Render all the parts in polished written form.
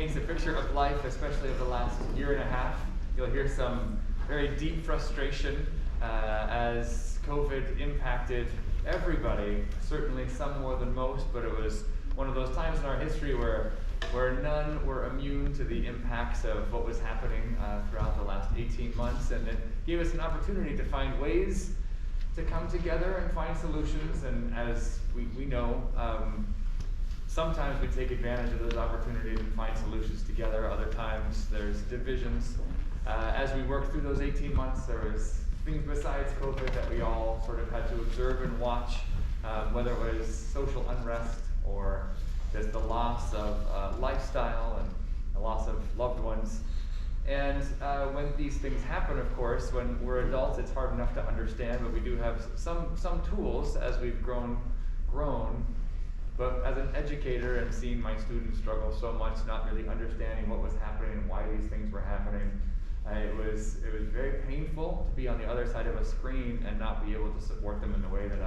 paints a picture of life, especially of the last year and a half. You'll hear some very deep frustration as COVID impacted everybody, certainly some more than most, but it was one of those times in our history where none were immune to the impacts of what was happening throughout the last 18 months, and it gave us an opportunity to find ways to come together and find solutions. And as we know, sometimes we take advantage of those opportunities and find solutions together. Other times there's divisions. As we worked through those 18 months, there was things besides COVID that we all sort of had to observe and watch, whether it was social unrest or just the loss of lifestyle and the loss of loved ones. And when these things happen, of course, when we're adults, it's hard enough to understand, but we do have some tools as we've grown. But as an educator and seeing my students struggle so much, not really understanding what was happening and why these things were happening, it was very painful to be on the other side of a screen and not be able to support them in the way that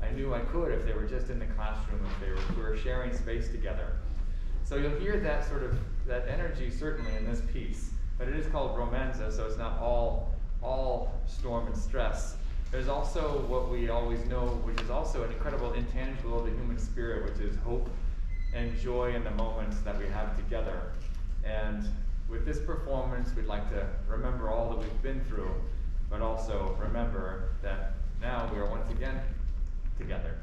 I knew I could if they were just in the classroom, if we were sharing space together. So you'll hear that sort of that energy certainly in this piece, but it is called romanza, so it's not all storm and stress. There's also what we always know, which is also an incredible intangible of the human spirit, which is hope and joy in the moments that we have together. And with this performance, we'd like to remember all that we've been through, but also remember that now we are once again together.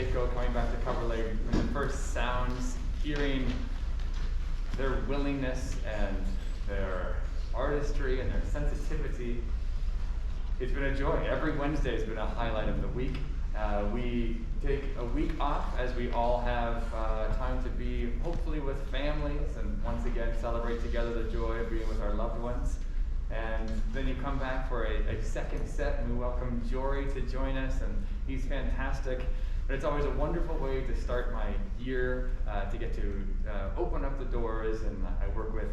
Paco coming back to Cover Lake, and the first sounds, hearing their willingness and their artistry and their sensitivity. It's been a joy. Every Wednesday has been a highlight of the week. We take a week off as we all have time to be hopefully with families and once again celebrate together the joy of being with our loved ones. And then you come back for a second set, and we welcome Jory to join us, and he's fantastic. But it's always a wonderful way to start my year, to get to open up the doors, and I work with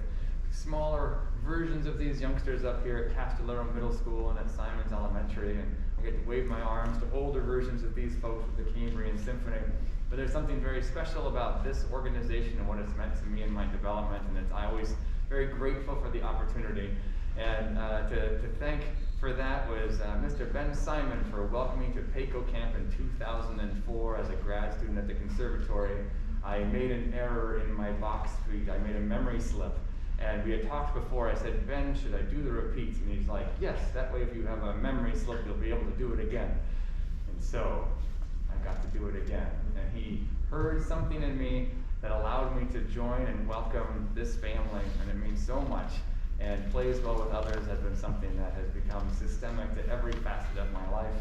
smaller versions of these youngsters up here at Castellaro Middle School and at Simons Elementary, and I get to wave my arms to older versions of these folks with the Cambrian Symphony. But there's something very special about this organization and what it's meant to me in my development, and I'm always very grateful for the opportunity. And to thank for that was Mr. Ben Simon for welcoming me to Paco Camp in 2004 as a grad student at the conservatory. I made an error in my box suite. I made a memory slip. And we had talked before. I said, Ben, should I do the repeats? And he's like, yes, that way if you have a memory slip, you'll be able to do it again. And so I got to do it again. And he heard something in me that allowed me to join and welcome this family, and it means so much. And plays well with others has been something that has become systemic to every facet of my life.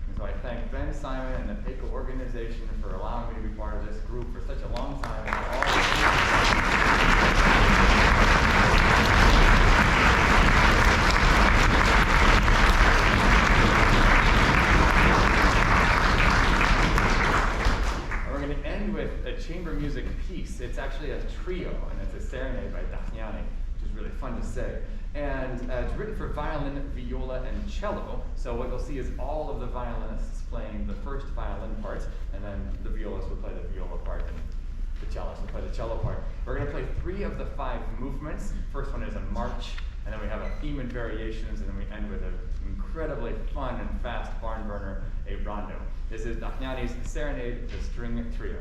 And so I thank Ben Simon and the Paco organization for allowing me to be part of this group for such a long time. And for all we're going to end with a chamber music piece. It's actually a trio, and it's a Serenade by Dahni. Really fun to say. And it's written for violin, viola, and cello. So what you'll see is all of the violinists playing the first violin part, and then the violists will play the viola part, and the cellists will play the cello part. We're going to play 3 of the 5 movements. First one is a march, and then we have a theme and variations, and then we end with an incredibly fun and fast barn burner, a rondo. This is Dahni's Serenade, the string trio.